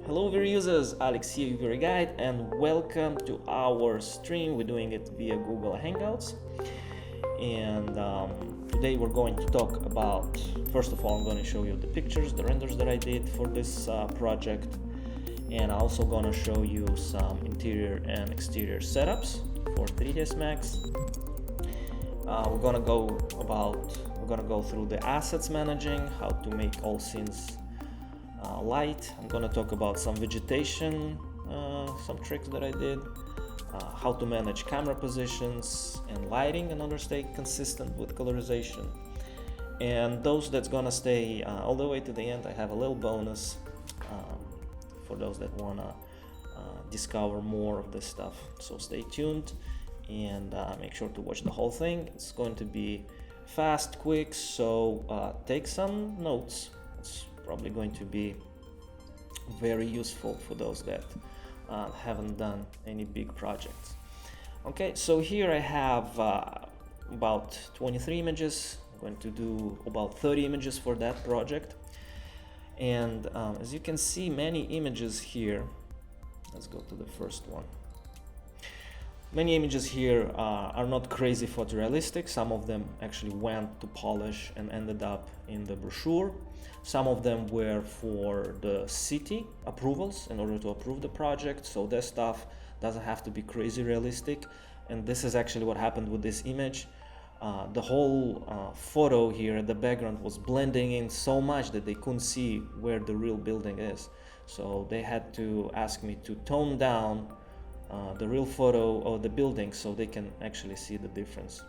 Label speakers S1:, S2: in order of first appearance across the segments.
S1: Hello VRay users, Alex here, VRay Guide, and welcome to our stream. We're doing it via Google Hangouts, and today we're going to talk about, first of all, I'm going to show you the pictures, the renders that I did for this project, and I'm also going to show you some interior and exterior setups for 3dsMax. We're going to go through the assets managing, how to make all scenes light. I'm going to talk about some vegetation, some tricks that I did, how to manage camera positions and lighting in order to stay consistent with colorization. And those that's going to stay all the way to the end, I have a little bonus for those that want to discover more of this stuff. So stay tuned and make sure to watch the whole thing. It's going to be fast, quick, so take some notes. It's probably going to be very useful for those that haven't done any big projects. Okay, so here I have about 23 images. I'm going to do about 30 images for that project. And as you can see, many images here. Let's go to the first one. Many images here are not crazy photorealistic. Some of them actually went to polish and ended up in the brochure. Some of them were for the city approvals in order to approve the project. So this stuff doesn't have to be crazy realistic. And this is actually what happened with this image. The whole photo here at the background was blending in so much that they couldn't see where the real building is. So they had to ask me to tone down the real photo of the building so they can actually see the difference,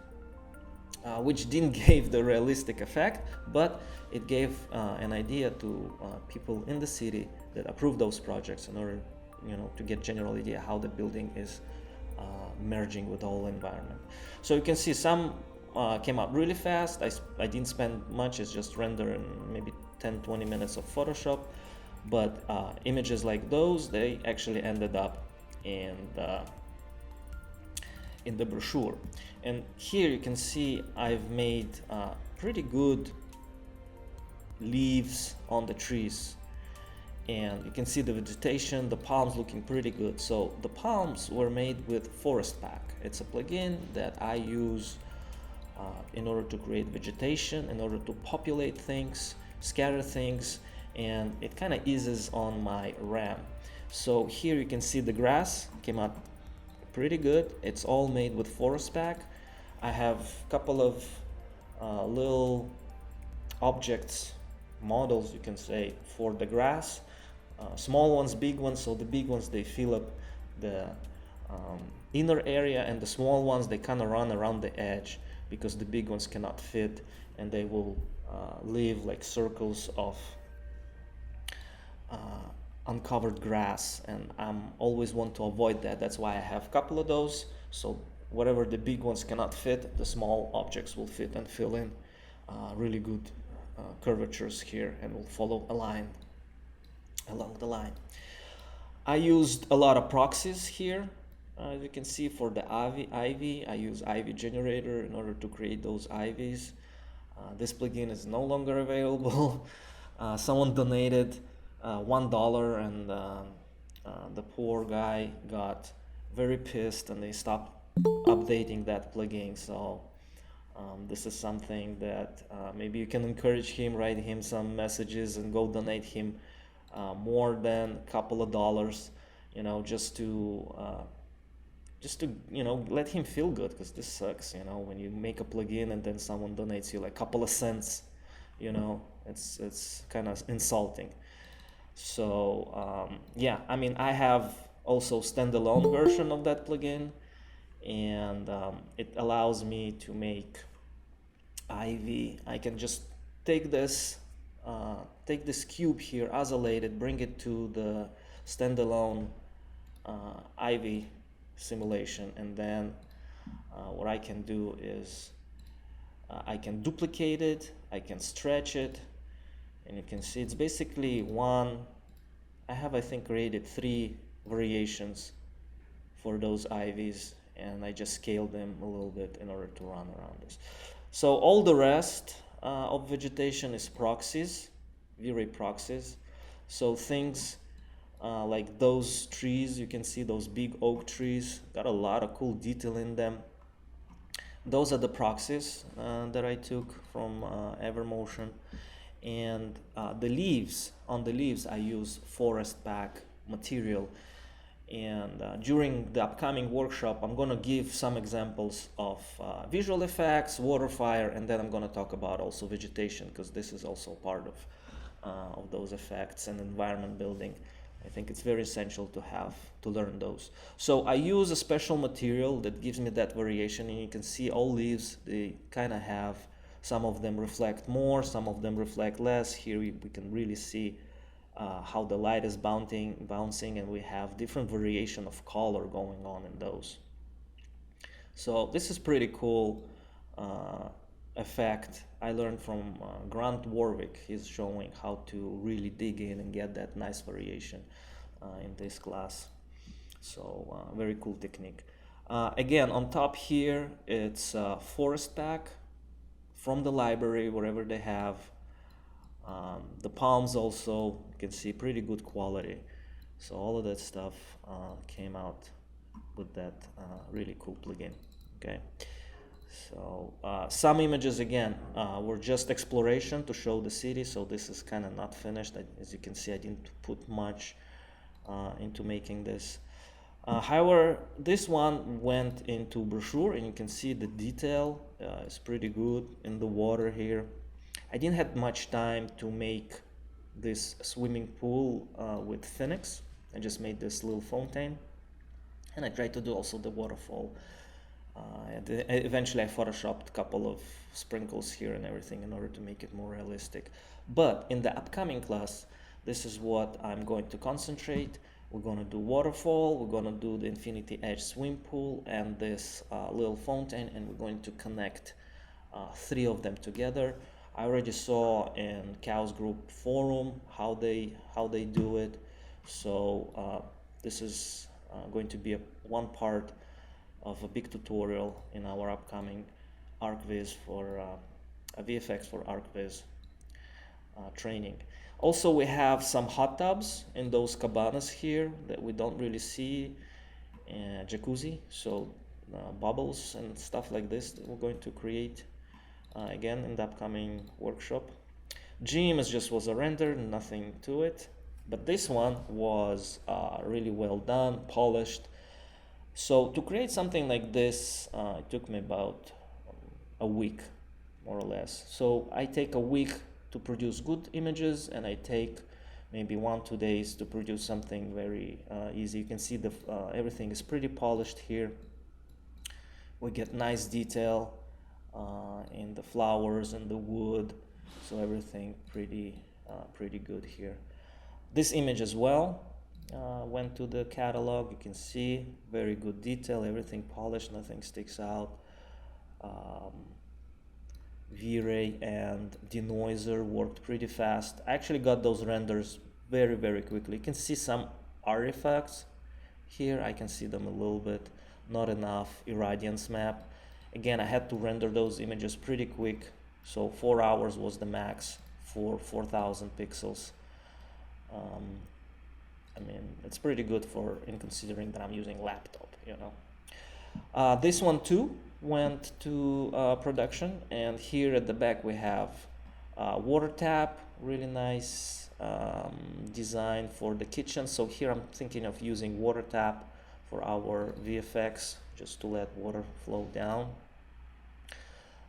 S1: which didn't give the realistic effect, but it gave an idea to people in the city that approve those projects in order, to get general idea how the building is merging with the whole environment. So you can see some came out really fast. I didn't spend much. It's just render in maybe 10-20 minutes of Photoshop, but images like those, they actually ended up in the brochure. And here you can see I've made pretty good leaves on the trees, and you can see the vegetation, the palms looking pretty good. So the palms were made with Forest Pack. It's a plugin that I use in order to create vegetation, in order to populate things, scatter things, and it kind of eases on my RAM. So here you can see the grass came out pretty good. It's all made with Forest Pack. I have a couple of little objects, models you can say, for the grass. Small ones, big ones. So the big ones, they fill up the inner area, and the small ones, they kind of run around the edge because the big ones cannot fit, and they will leave like circles of uncovered grass, and I'm always want to avoid that. That's why I have a couple of those, so whatever the big ones cannot fit, the small objects will fit and fill in really good curvatures here, and will follow a line along the line. I used a lot of proxies here. As you can see, for the ivy, I use ivy generator in order to create those ivies. This plugin is no longer available. Someone donated $1, and the poor guy got very pissed, and they stopped updating that plugin. So this is something that maybe you can encourage him, write him some messages, and go donate him more than a couple of dollars, just to let him feel good, because this sucks, when you make a plugin and then someone donates you like a couple of cents, it's kind of insulting. So yeah, I mean, I have also standalone version of that plugin, and it allows me to make ivy. I can just take this cube here, isolate it, bring it to the standalone ivy simulation, and then what I can do is I can duplicate it, I can stretch it, and you can see it's basically I have, I think, created 3 variations for those ivies, and I just scaled them a little bit in order to run around this. So all the rest of vegetation is proxies, VRay proxies. So things like those trees, you can see those big oak trees, got a lot of cool detail in them. Those are the proxies that I took from Evermotion. And the leaves, on the leaves I use forest back material. And during the upcoming workshop, I'm going to give some examples of visual effects, water, fire, and then I'm going to talk about also vegetation, because this is also part of those effects and environment building. I think it's very essential to learn those. So I use a special material that gives me that variation, and you can see all leaves, they kind of have, some of them reflect more, some of them reflect less. Here we can really see how the light is bouncing, and we have different variation of color going on in those. So this is pretty cool effect. I learned from Grant Warwick. He's showing how to really dig in and get that nice variation in this class. So very cool technique. Again, on top here, it's forest pack from the library, wherever they have. The palms also, you can see pretty good quality. So all of that stuff came out with that really cool plugin. Okay. So some images again were just exploration to show the city. So this is kind of not finished. As you can see, I didn't put much into making this. However, this one went into brochure, and you can see the detail is pretty good in the water here. I didn't have much time to make this swimming pool with Phoenix. I just made this little fountain, and I tried to do also the waterfall. Eventually I photoshopped a couple of sprinkles here and everything in order to make it more realistic. But in the upcoming class, this is what I'm going to concentrate. We're going to do waterfall, we're going to do the Infinity Edge swim pool, and this little fountain, and we're going to connect three of them together. I already saw in Cows Group forum how they do it. So this is going to be one part of a big tutorial in our upcoming ArchVIZ for VFX for ArchVIZ training. Also, we have some hot tubs in those cabanas here that we don't really see, jacuzzi, so bubbles and stuff like this that we're going to create again in the upcoming workshop. Gym was a render, nothing to it, but this one was really well done, polished. So to create something like this, it took me about a week, more or less. So I take a week to produce good images, and I take maybe 1-2 days to produce something very easy. You can see everything is pretty polished here. We get nice detail in the flowers and the wood, so everything pretty good here. This image as well went to the catalog. You can see very good detail, everything polished, nothing sticks out. VRay and denoiser worked pretty fast. I actually got those renders very quickly. You can see some artifacts here. I can see them a little bit, not enough irradiance map. Again, I had to render those images pretty quick, so 4 hours was the max for 4,000 pixels. I mean, it's pretty good in considering that I'm using laptop, you know. This one too went to production, and here at the back we have water tap, really nice design for the kitchen. So here I'm thinking of using water tap for our VFX, just to let water flow down.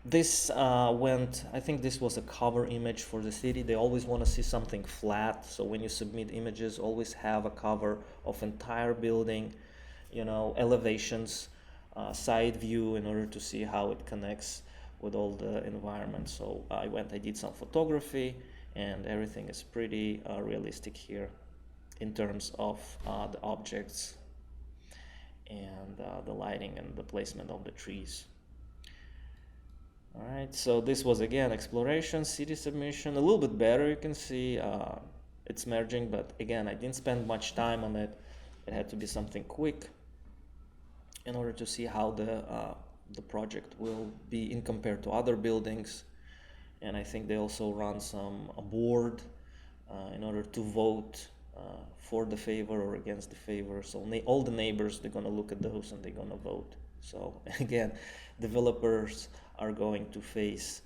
S1: This I think this was a cover image for the city. They always want to see something flat, so when you submit images, always have a cover of entire building, you know, elevations, side view, in order to see how it connects with all the environment. So I did some photography, and everything is pretty realistic here in terms of the objects and the lighting and the placement of the trees. All right, so this was again exploration, city submission, a little bit better. You can see it's merging, but again, I didn't spend much time on it. It had to be something quick in order to see how the project will be in compared to other buildings. And I think they also run a board in order to vote for the favor or against the favor. So all the neighbors, they're gonna look at those and they're gonna vote. So again, developers are going to face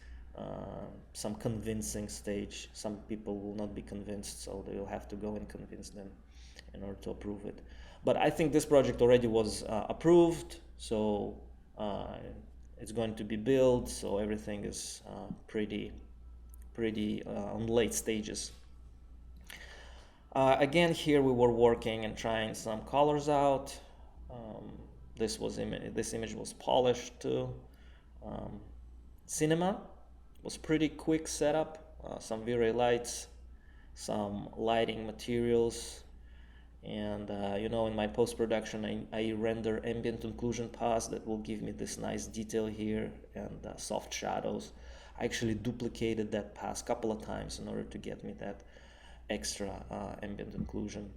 S1: some convincing stage. Some people will not be convinced, so they'll have to go and convince them in order to approve it. But I think this project already was approved, so it's going to be built, so everything is pretty on late stages. Again, here we were working and trying some colors out. This image was polished too. Cinema was pretty quick setup. Some V-Ray lights, some lighting materials, and in my post-production I render ambient occlusion paths that will give me this nice detail here and soft shadows. I actually duplicated that path a couple of times in order to get me that extra ambient occlusion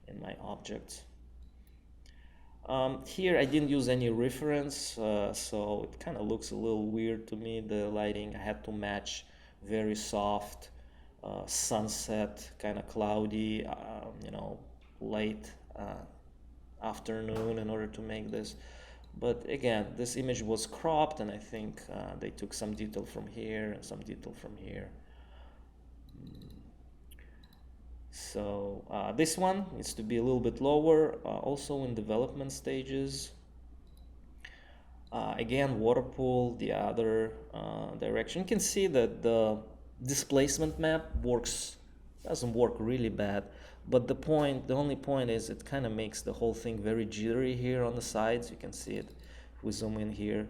S1: in my objects. Here I didn't use any reference, so it kind of looks a little weird to me, the lighting. I had to match very soft sunset, kind of cloudy, late afternoon in order to make this. But again, this image was cropped, and I think they took some detail from here and some detail from here. So this one needs to be a little bit lower, also in development stages. Again, water pool, the other direction. You can see that the displacement map doesn't work really bad, but the only point is it kind of makes the whole thing very jittery here on the sides. You can see it if we zoom in here.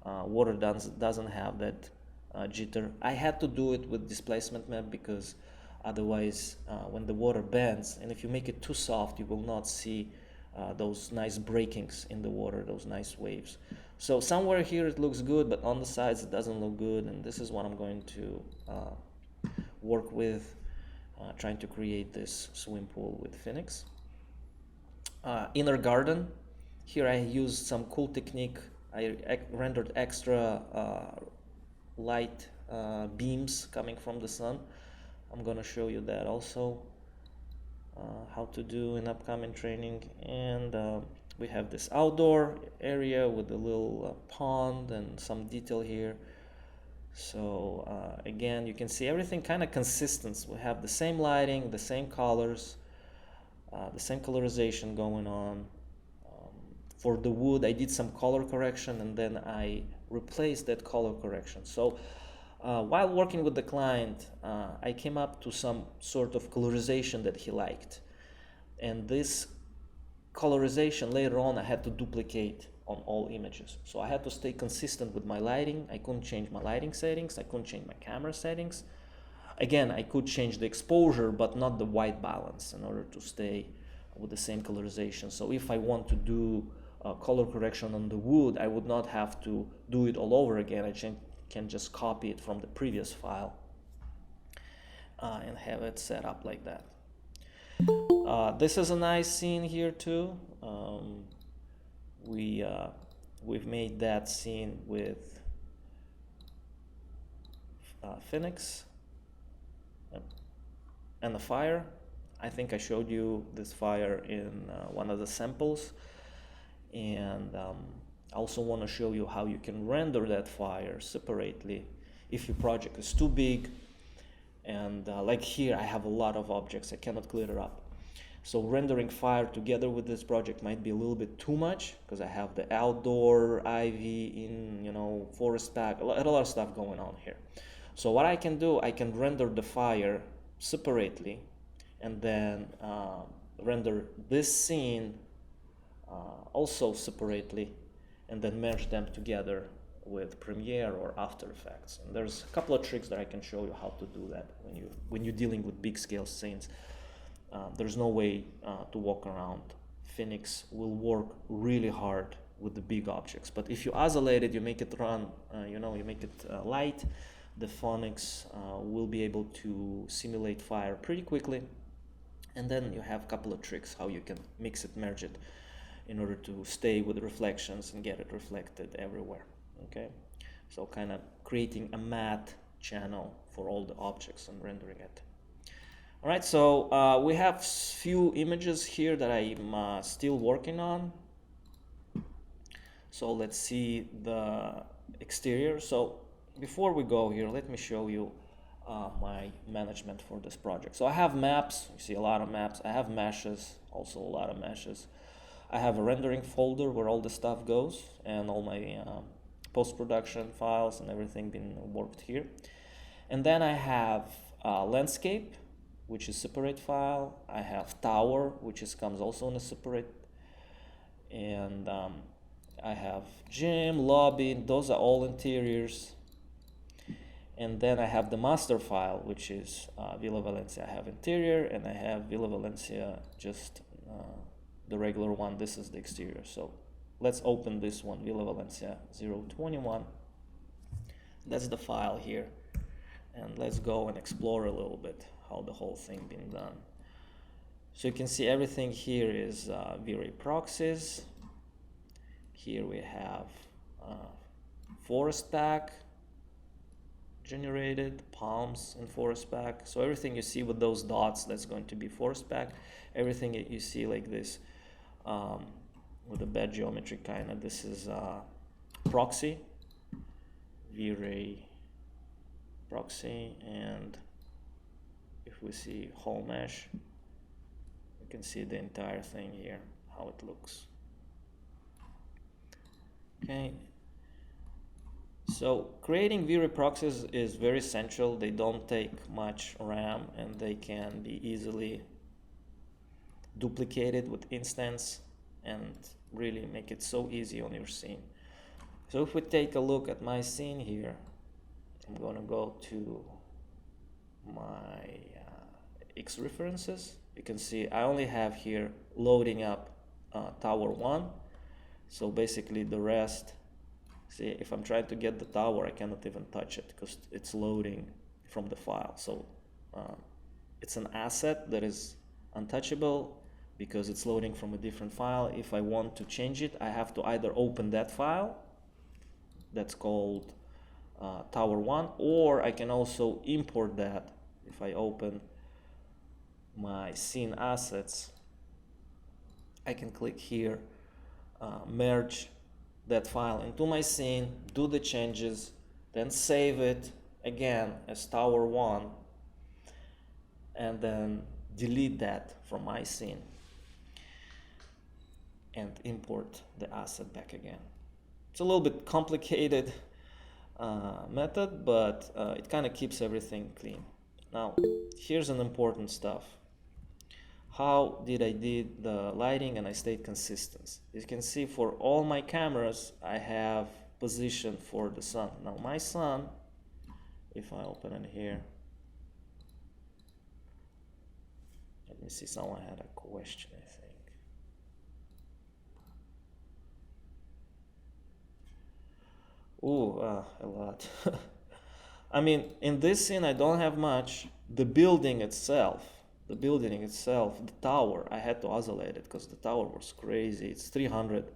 S1: Water doesn't have that jitter. I had to do it with displacement map because otherwise when the water bends, and if you make it too soft, you will not see those nice breakings in the water, those nice waves. So somewhere here it looks good, but on the sides it doesn't look good, and this is what I'm going to work with, trying to create this swim pool with Phoenix. Inner garden, here I used some cool technique. I rendered extra light beams coming from the sun. I'm gonna show you that also, how to do in upcoming training. And we have this outdoor area with a little pond and some detail here. So again, you can see everything kind of consistent. We have the same lighting, the same colors, the same colorization going on. For the wood, I did some color correction, and then I replaced that color correction. So while working with the client, I came up to some sort of colorization that he liked. And this colorization later on I had to duplicate on all images. So I had to stay consistent with my lighting. I couldn't change my lighting settings. I couldn't change my camera settings. Again, I could change the exposure, but not the white balance in order to stay with the same colorization. So if I want to do color correction on the wood, I would not have to do it all over again. I can just copy it from the previous file and have it set up like that. This is a nice scene here too. We've made that scene with Phoenix and the fire. I think I showed you this fire in one of the samples, and I also want to show you how you can render that fire separately if your project is too big. And like here, I have a lot of objects, I cannot clear it up. So rendering fire together with this project might be a little bit too much, because I have the outdoor, ivy, in forest pack, a lot of stuff going on here. So what I can do, I can render the fire separately, and then render this scene also separately, and then merge them together with Premiere or After Effects. And there's a couple of tricks that I can show you how to do that when you're dealing with big scale scenes. There's no way to walk around. Phoenix will work really hard with the big objects, but if you isolate it, you make it run, you make it light, the Phoenix will be able to simulate fire pretty quickly. And then you have a couple of tricks how you can mix it, merge it, in order to stay with the reflections and get it reflected everywhere. Okay, so kind of creating a matte channel for all the objects and rendering it. All right, so we have few images here that I'm still working on. So let's see the exterior. So before we go here, let me show you my management for this project. So I have maps, you see a lot of maps. I have meshes, also a lot of meshes. I have a rendering folder where all the stuff goes and all my post-production files and everything been worked here. And then I have landscape, which is separate file. I have tower, which comes also in a separate. And I have gym, lobby, those are all interiors. And then I have the master file, which is Villa Valencia. I have interior, and I have Villa Valencia, just the regular one. This is the exterior. So let's open this one, Villa Valencia 021. That's the file here. And let's go and explore a little bit how the whole thing been done. So you can see everything here is VRay Proxies. Here we have forest pack generated, palms and forest pack. So everything you see with those dots, that's going to be forest pack. Everything that you see like this with the bad geometry kind of, this is proxy, VRay proxy. And if we see whole mesh, you can see the entire thing here, how it looks. Okay, so creating VRay proxies is very essential. They don't take much RAM and they can be easily duplicated with instance and really make it so easy on your scene. So if we take a look at my scene here, I'm gonna go to my X references. You can see I only have here loading up tower 1. So basically the rest, see, if I'm trying to get the tower, I cannot even touch it because it's loading from the file. So it's an asset that is untouchable because it's loading from a different file. If I want to change it, I have to either open that file, that's called tower 1, or I can also import that. If I open my scene assets, I can click here, merge that file into my scene, do the changes, then save it again as tower 1, and then delete that from my scene and import the asset back again. It's a little bit complicated method, but it kind of keeps everything clean. Now here's an important stuff. How did I did the lighting and I stayed consistent? You can see for all my cameras I have position for the sun. Now my sun, if I open it here, let me see, someone had a question, I think. Ooh, a lot. I mean, in this scene I don't have much. The building itself, the tower, I had to isolate it because the tower was crazy. It's 300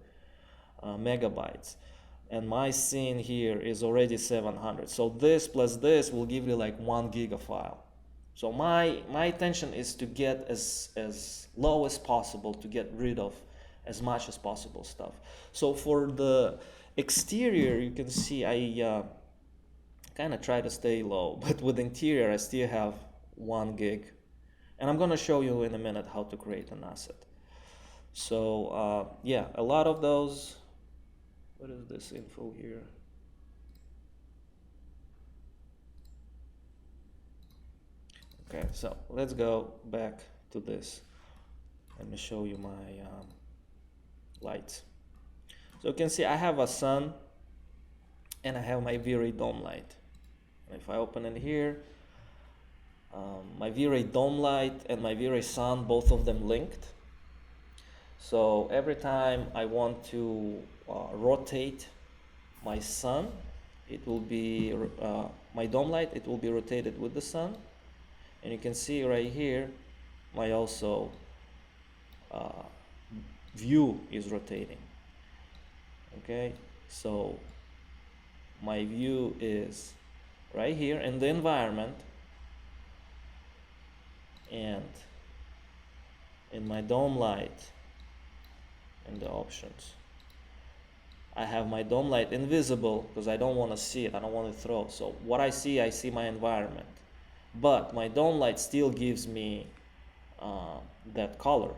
S1: megabytes. And my scene here is already 700. So this plus this will give you like 1 gig of file. So my intention is to get as low as possible, to get rid of as much as possible stuff. So for the exterior, you can see I kind of try to stay low, but with interior I still have 1 gig. And I'm gonna show you in a minute how to create an asset. So yeah, a lot of those, what is this info here? Okay, so let's go back to this. Let me show you my lights. So you can see I have a sun and I have my VRay dome light. And if I open it here, my VRay dome light and my VRay sun, both of them linked. So every time I want to rotate my sun, it will be my dome light, it will be rotated with the sun. And you can see right here my also view is rotating. Okay, so my view is right here in the environment, and in my dome light, in the options, I have my dome light invisible because I don't want to see it. I don't want to throw. So what I see my environment. But my dome light still gives me that color,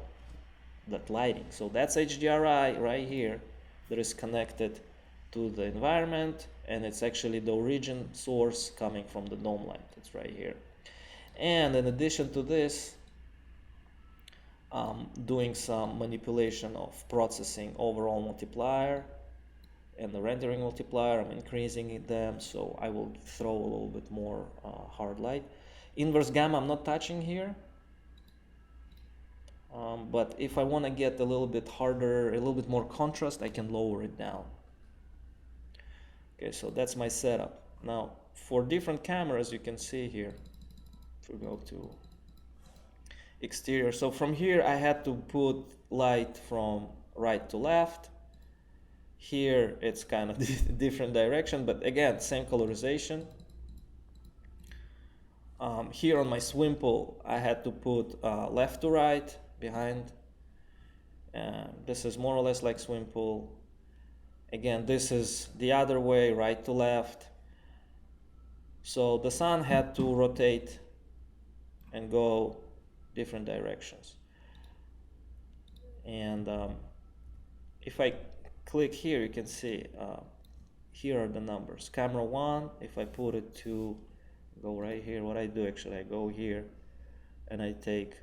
S1: that lighting. So that's HDRI right here that is connected to the environment, and it's actually the origin source coming from the dome light. It's right here. And in addition to this, doing some manipulation of processing overall multiplier and the rendering multiplier. I'm increasing them, so I will throw a little bit more hard light. Inverse gamma I'm not touching here, but if I want to get a little bit harder, a little bit more contrast, I can lower it down. Okay, so that's my setup. Now for different cameras, you can see here, if we go to exterior, so from here I had to put light from right to left. Here it's kind of different direction, but again, same colorization. Here on my swim pool, I had to put left to right behind. This is more or less like swim pool. Again, this is the other way, right to left. So the sun had to rotate and go different directions. And if I click here, you can see here are the numbers. Camera 1, if I put it to go right here, what I do actually, I go here and I take,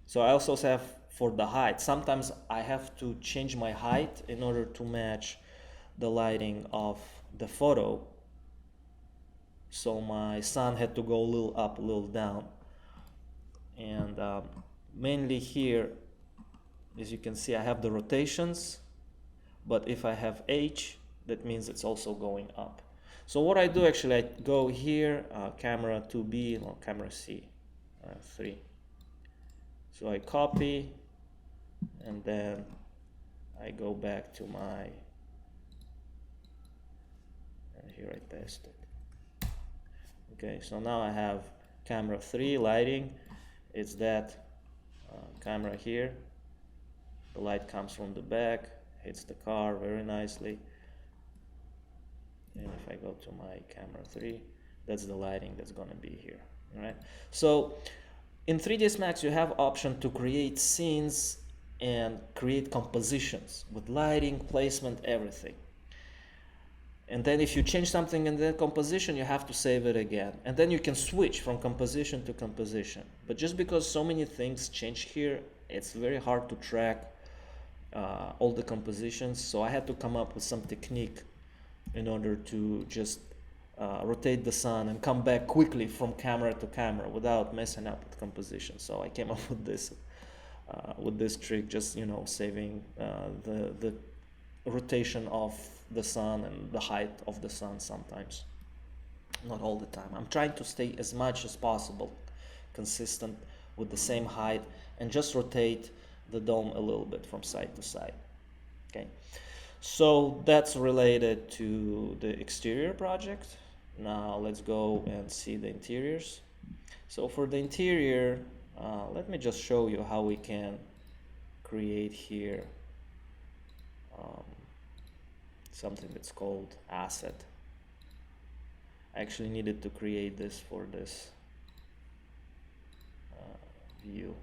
S1: so I also have for the height, sometimes I have to change my height in order to match the lighting of the photo. So my sun had to go a little up, a little down. And mainly here, as you can see, I have the rotations, but if I have H, that means it's also going up. So what I do actually, I go here, camera 2B, or camera C, 3. So I copy, and then I go back to my, and here I paste it. Okay, so now I have camera 3 lighting. It's that camera here. The light comes from the back, hits the car very nicely. And if I go to my camera 3, that's the lighting that's going to be here. All right. So in 3ds Max, you have option to create scenes and create compositions with lighting, placement, everything. And then if you change something in the composition, you have to save it again. And then you can switch from composition to composition. But just because so many things change here, it's very hard to track all the compositions. So I had to come up with some technique in order to just rotate the sun and come back quickly from camera to camera without messing up with composition. So I came up with this trick, just saving the rotation of the sun and the height of the sun sometimes, not all the time. I'm trying to stay as much as possible consistent with the same height and just rotate the dome a little bit from side to side. Okay, so that's related to the exterior project. Now let's go and see the interiors. So for the interior, let me just show you how we can create here something that's called asset. I actually needed to create this for this view.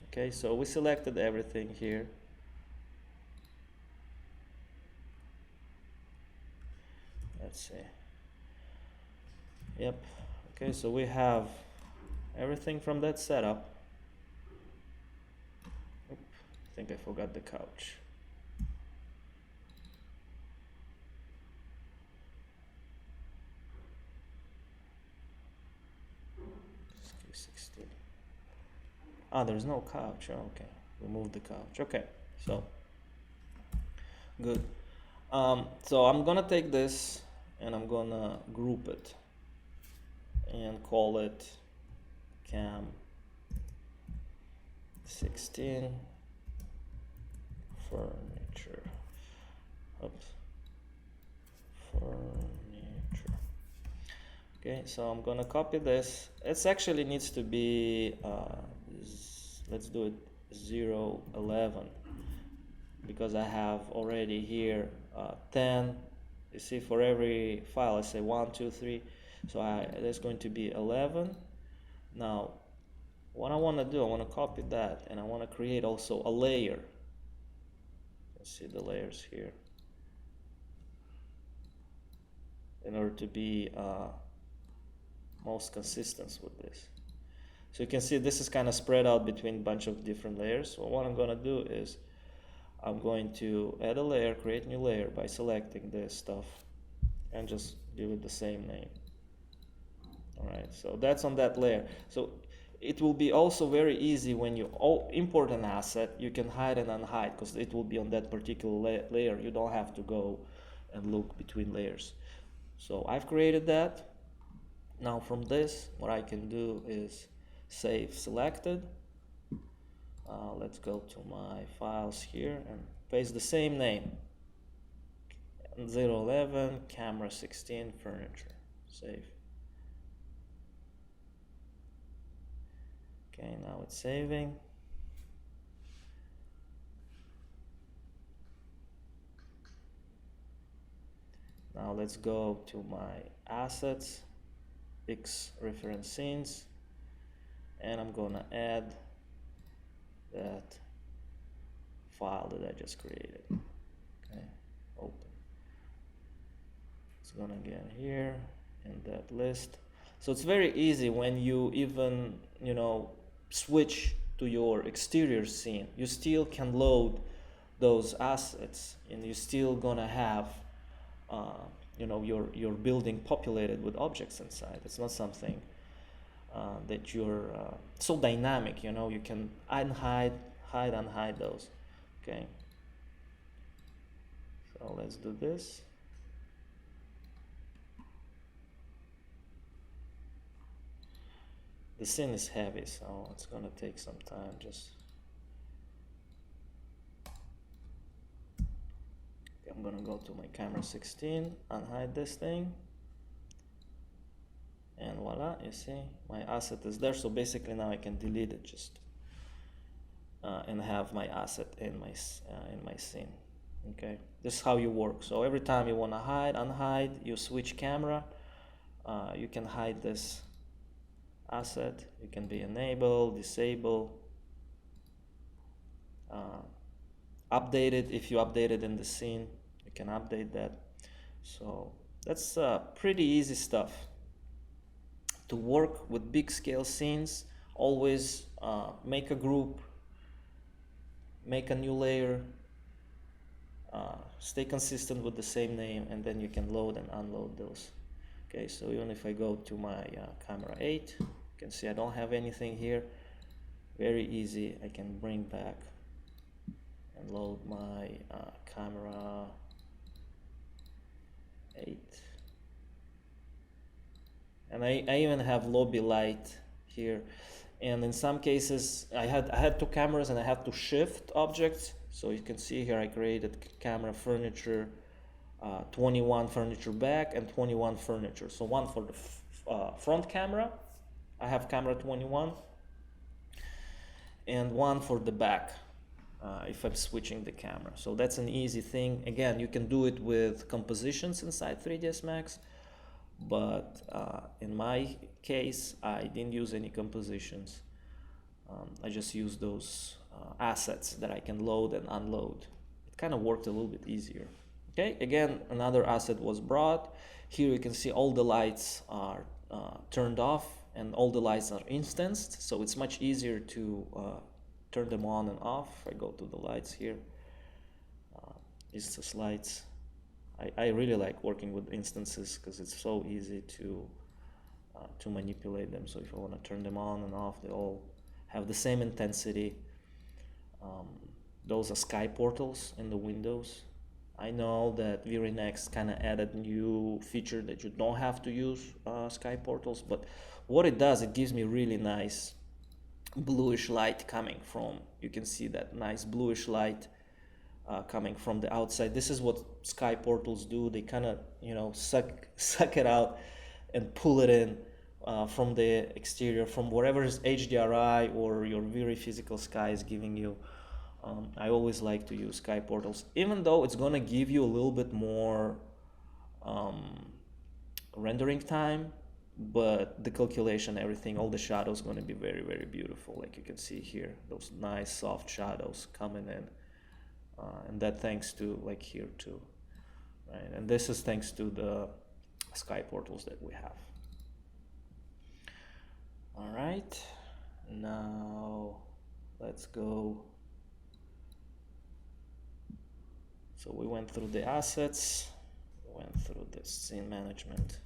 S1: Okay, so we selected everything here. Let's see. Yep. Okay, so we have everything from that setup. Oop, I think I forgot the couch. Ah, there's no couch. Oh, okay, remove the couch. Okay, so good. So I'm gonna take this and I'm gonna group it and call it cam 16 furniture. Oops. Furniture. Okay, so I'm gonna copy this. It actually needs to be, let's do it 0, 11, because I have already here 10. You see, for every file I say 1, 2, 3, so there's going to be 11. Now, what I want to do, I want to copy that, and I want to create also a layer. Let's see the layers here, in order to be most consistent with this. So you can see this is kind of spread out between a bunch of different layers. So what I'm going to do is I'm going to add a layer, create new layer by selecting this stuff and just give it the same name. All right, so that's on that layer. So it will be also very easy when you import an asset, you can hide and unhide because it will be on that particular layer. You don't have to go and look between layers. So I've created that. Now from this, what I can do is save selected. Let's go to my files here and paste the same name. 011, camera 16, furniture. Save. Okay, now it's saving. Now let's go to my assets, X reference scenes, and I'm gonna add that file that I just created. Okay, open. It's gonna get here in that list. So it's very easy when you even, switch to your exterior scene. You still can load those assets, and you're still gonna have, your building populated with objects inside. It's not something that you're so dynamic. You can hide, unhide those. Okay. So let's do this. The scene is heavy, so it's gonna take some time. I'm gonna go to my camera 16, unhide this thing, and voila, you see my asset is there. So basically now I can delete it and have my asset in my scene. Okay, this is how you work. So every time you want to hide, unhide, you switch camera, you can hide this asset. You can be enable, disable, update it. If you update it in the scene, you can update that. So that's pretty easy stuff to work with big scale scenes. Always make a group, make a new layer, stay consistent with the same name, and then you can load and unload those. Okay, so even if I go to my camera 8, you can see I don't have anything here. Very easy, I can bring back and load my camera 8. And I even have lobby light here. And in some cases, I had two cameras and I had to shift objects. So you can see here I created camera furniture 21 furniture back and 21 furniture. So one for the front camera, I have camera 21, and one for the back if I'm switching the camera. So that's an easy thing. Again, you can do it with compositions inside 3ds Max, but in my case I didn't use any compositions. I just used those assets that I can load and unload. It kind of worked a little bit easier. Okay, again, another asset was brought. Here you can see all the lights are turned off and all the lights are instanced, so it's much easier to turn them on and off. If I go to the lights here, instance lights. I really like working with instances because it's so easy to manipulate them. So if I want to turn them on and off, they all have the same intensity. Those are sky portals in the windows. I know that VRay Next kind of added new feature that you don't have to use sky portals, but what it does, it gives me really nice bluish light coming from, you can see that nice bluish light coming from the outside. This is what sky portals do. They kind of, suck it out and pull it in from the exterior, from wherever is HDRI or your very physical sky is giving you. I always like to use sky portals, even though it's gonna give you a little bit more rendering time, but the calculation, everything, all the shadows going to be very, very beautiful. Like you can see here, those nice soft shadows coming in, and that thanks to like here too, right? And this is thanks to the sky portals that we have. All right, now let's go. So we went through the assets, went through the scene management.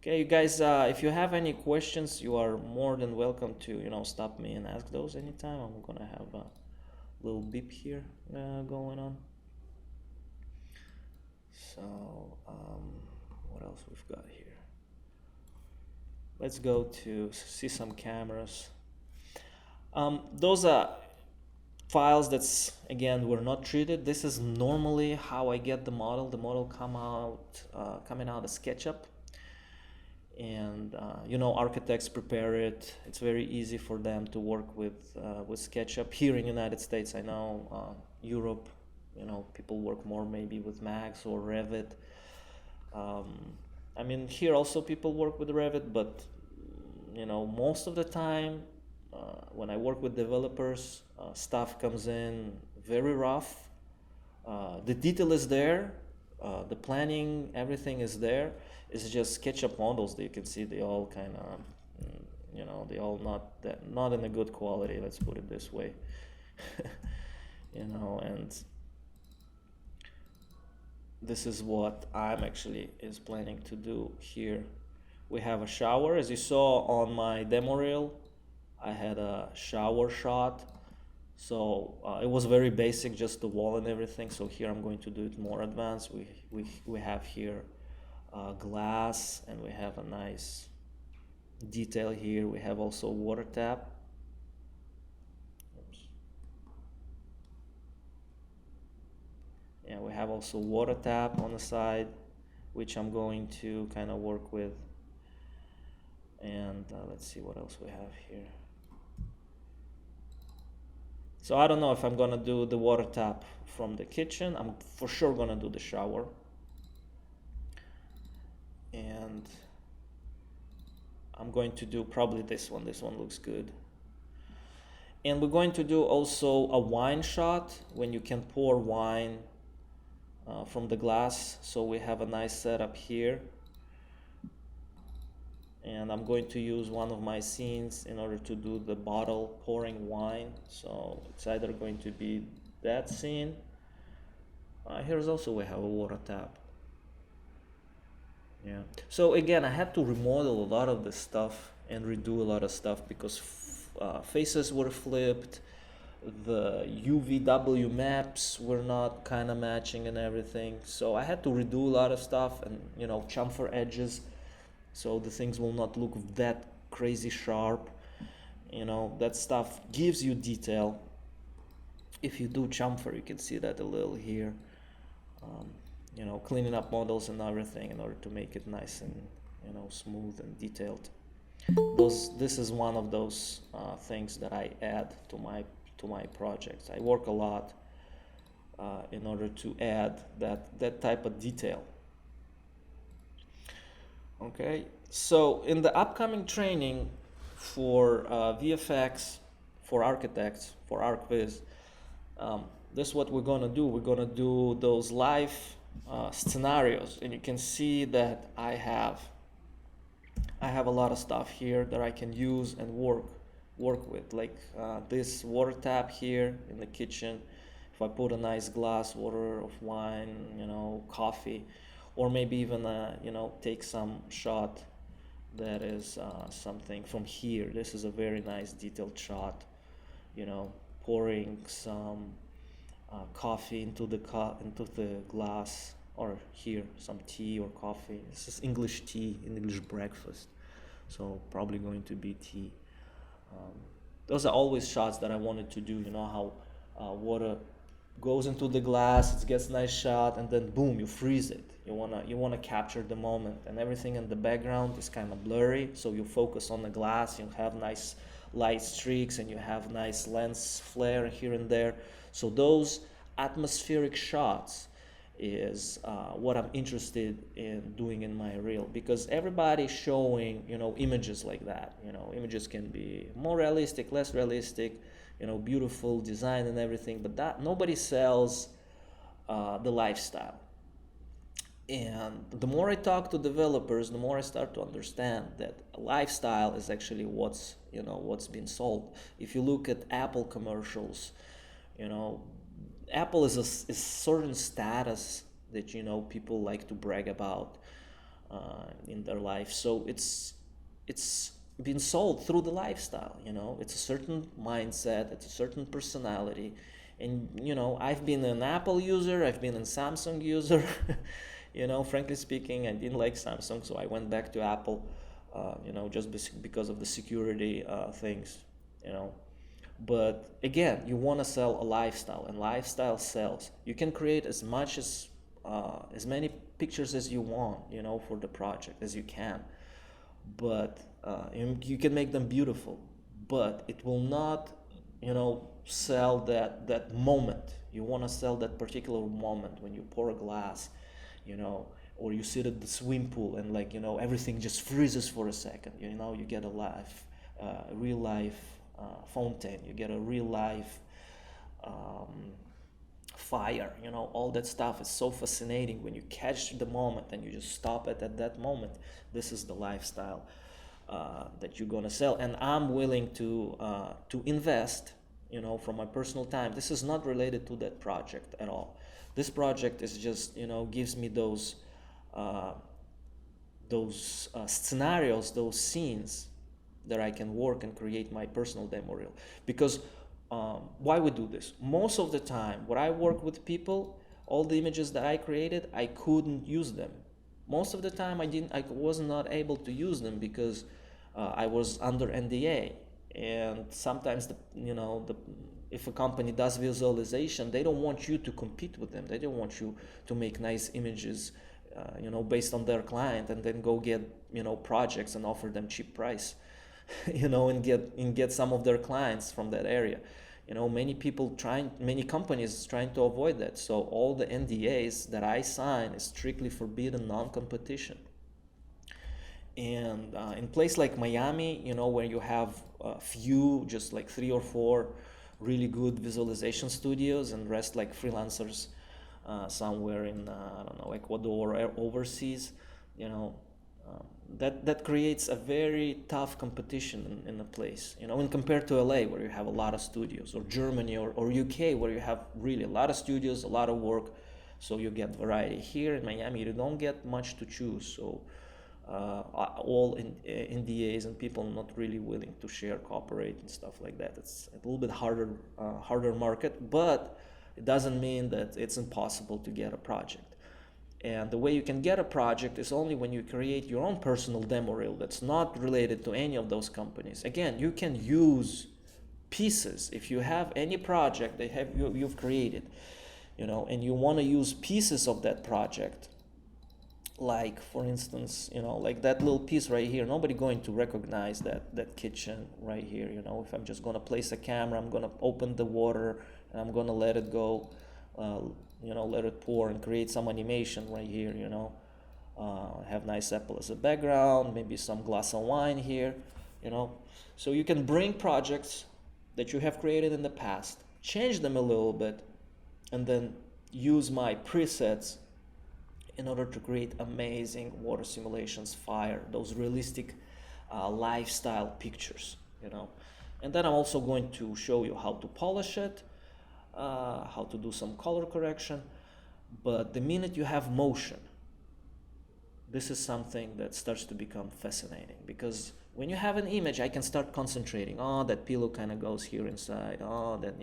S1: Okay, you guys, if you have any questions, you are more than welcome to, stop me and ask those anytime. I'm gonna have a little beep here going on. So, what else we've got here? Let's go to see some cameras. Those are files that's, again, were not treated. This is normally how I get the model. The model coming out of SketchUp. And architects prepare it. It's very easy for them to work with SketchUp. Here in United States, I know Europe, people work more maybe with Max or Revit. I mean, here also people work with Revit, but most of the time when I work with developers, stuff comes in very rough. The detail is there, the planning, everything is there. It's just SketchUp models that you can see. They all kind of, they all not in a good quality. Let's put it this way, And this is what I'm actually is planning to do here. We have a shower, as you saw on my demo reel. I had a shower shot, so it was very basic, just the wall and everything. So here I'm going to do it more advanced. We have here glass, and we have a nice detail here. We have also water tap. Oops. Yeah, we have also water tap on the side, which I'm going to kind of work with. And let's see what else we have here. So I don't know if I'm gonna do the water tap from the kitchen. I'm for sure gonna do the shower. And I'm going to do probably this one. This one looks good. And we're going to do also a wine shot when you can pour wine from the glass. So we have a nice setup here. And I'm going to use one of my scenes in order to do the bottle pouring wine. So it's either going to be that scene. Here's also we have a water tap. Yeah. So again, I had to remodel a lot of this stuff and redo a lot of stuff because faces were flipped. The UVW maps were not kind of matching and everything. So I had to redo a lot of stuff and chamfer edges, so the things will not look that crazy sharp. That stuff gives you detail. If you do chamfer, you can see that a little here. Cleaning up models and everything in order to make it nice and smooth and detailed. This is one of those things that I add to my projects. I work a lot in order to add that type of detail. Okay, so in the upcoming training for VFX, for architects, for ArchVIZ, this is what we're gonna do. We're gonna do those live scenarios, and you can see that I have a lot of stuff here that I can use and work with, like this water tap here in the kitchen. If I put a nice glass water of wine, coffee, or maybe even take some shot that is something from here. This is a very nice detailed shot, pouring some coffee into the glass, or here some tea or coffee. This is English tea, English breakfast, so probably going to be tea. Those are always shots that I wanted to do. How water goes into the glass, it gets nice shot, and then boom, you freeze it. You wanna capture the moment, and everything in the background is kind of blurry, so you focus on the glass, you have nice light streaks, and you have nice lens flare here and there. So those atmospheric shots is what I'm interested in doing in my reel, because everybody's showing, images like that. Images can be more realistic, less realistic, beautiful design and everything, but that nobody sells the lifestyle. And the more I talk to developers, the more I start to understand that lifestyle is actually what's been sold. If you look at Apple commercials, Apple is a certain status that people like to brag about in their life. So it's been sold through the lifestyle. It's a certain mindset, it's a certain personality, and I've been an Apple user, I've been a Samsung user. Frankly speaking, I didn't like Samsung, so I went back to Apple. Just because of the security things. But again, you want to sell a lifestyle, and lifestyle sells. You can create as many pictures as you want, for the project as you can, but you can make them beautiful, but it will not, sell that moment. You want to sell that particular moment when you pour a glass, or you sit at the swim pool and everything just freezes for a second. You get a real life fountain, you get a real life fire. All that stuff is so fascinating when you catch the moment and you just stop it at that moment. This is the lifestyle that you're gonna sell, and I'm willing to invest, from my personal time. This is not related to that project at all. This project is just, gives me those scenarios, those scenes that I can work and create my personal demo reel. Because why we do this? Most of the time, when I work with people, all the images that I created, I couldn't use them. Most of the time, I was not able to use them because I was under NDA. And sometimes if a company does visualization, they don't want you to compete with them. They don't want you to make nice images, based on their client, and then go get projects and offer them cheap price, and get some of their clients from that area. Many companies trying to avoid that. So all the NDAs that I sign is strictly forbidden non-competition. And in place like Miami, where you have a few, just like 3 or 4 really good visualization studios, and rest like freelancers somewhere in I don't know, Ecuador or overseas, that creates a very tough competition in a place, when compared to LA, where you have a lot of studios, or Germany or UK, where you have really a lot of studios, a lot of work, so you get variety. Here in Miami, you don't get much to choose, so all NDAs, and people not really willing to share, cooperate, and stuff like that. It's a little bit harder market, but it doesn't mean that it's impossible to get a project. And the way you can get a project is only when you create your own personal demo reel that's not related to any of those companies. Again, you can use pieces. If you have any project that you've created, and you want to use pieces of that project, like for instance, like that little piece right here, nobody going to recognize that kitchen right here. If I'm just going to place a camera, I'm going to open the water and I'm going to let it go, let it pour and create some animation right here. Have nice apple as a background, maybe some glass of wine here. So you can bring projects that you have created in the past, change them a little bit, and then use my presets in order to create amazing water simulations, fire, those realistic lifestyle pictures, And then I'm also going to show you how to polish it, how to do some color correction. But the minute you have motion, this is something that starts to become fascinating, because when you have an image, I can start concentrating. Oh, that pillow kind of goes here inside. Oh, that,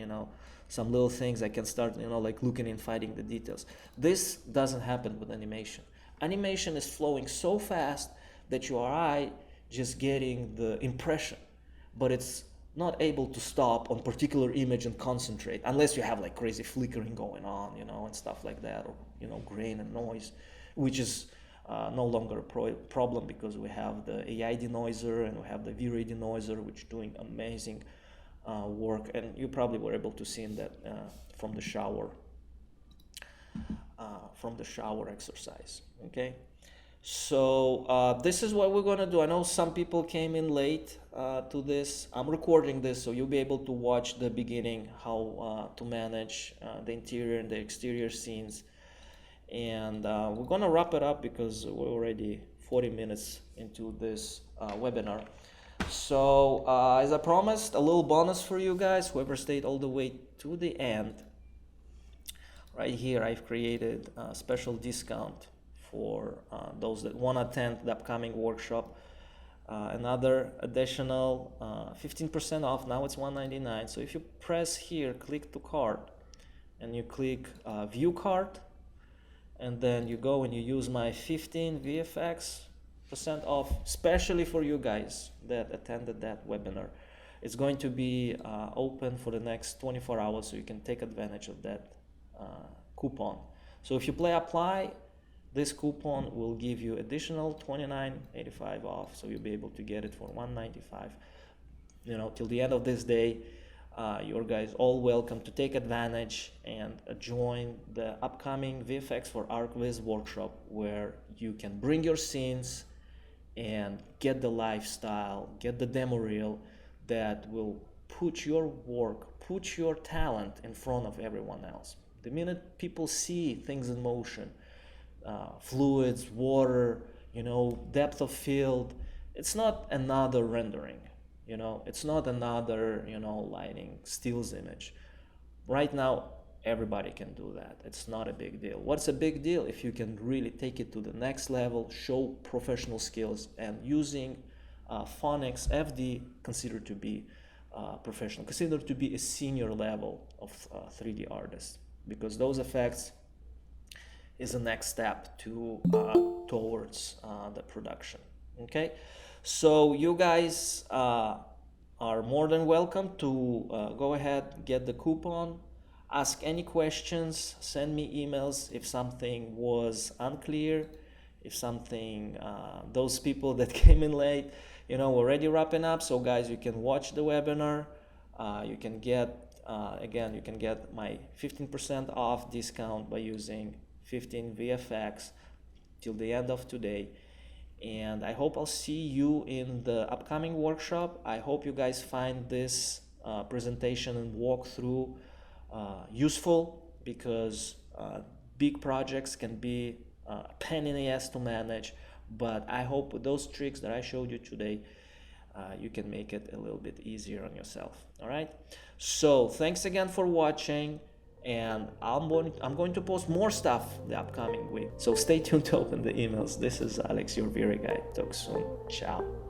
S1: some little things I can start, like looking and finding the details. This doesn't happen with animation. Animation is flowing so fast that your eye just getting the impression, but it's not able to stop on particular image and concentrate unless you have like crazy flickering going on, and stuff like that, or grain and noise, which is no longer a problem because we have the AI denoiser and we have the VRay denoiser, which is doing amazing work, and you probably were able to see that from the shower exercise. Okay, so this is what we're gonna do. I know some people came in late to this. I'm recording this, so you'll be able to watch the beginning, how to manage the interior and the exterior scenes. And we're gonna wrap it up because we're already 40 minutes into this webinar. So as I promised, a little bonus for you guys, whoever stayed all the way to the end. Right here, I've created a special discount for those that want to attend the upcoming workshop. Another additional 15% off. Now it's $199. So if you press here, click to cart, and you click view cart, and then you go and you use my 15 VFX% off, especially for you guys that attended that webinar. It's going to be open for the next 24 hours, so you can take advantage of that coupon. So if you apply, this coupon will give you additional $29.85 off, so you'll be able to get it for $195. Till the end of this day. You're guys all welcome to take advantage and join the upcoming VFX for ArchVIZ workshop, where you can bring your scenes and get the lifestyle, get the demo reel that will put your work, put your talent in front of everyone else. The minute people see things in motion, fluids, water, depth of field, it's not another rendering. It's not another, lighting stills image. Right now, everybody can do that. It's not a big deal. What's a big deal? If you can really take it to the next level, show professional skills, and using phonics, FD, considered to be professional, considered to be a senior level of 3D artist, because those effects is the next step towards the production. Okay. So you guys are more than welcome to go ahead, get the coupon, ask any questions, send me emails if something was unclear, if something, those people that came in late, we're already wrapping up. So guys, you can watch the webinar. You can get, again, you can get my 15% off discount by using 15 VFX till the end of today. And I hope I'll see you in the upcoming workshop. I hope you guys find this presentation and walkthrough useful, because big projects can be a pain in the ass to manage. But I hope with those tricks that I showed you today, you can make it a little bit easier on yourself. All right. So thanks again for watching. And I'm going to post more stuff the upcoming week. So stay tuned to open the emails. This is Alex, your VRay guy. Talk soon. Ciao.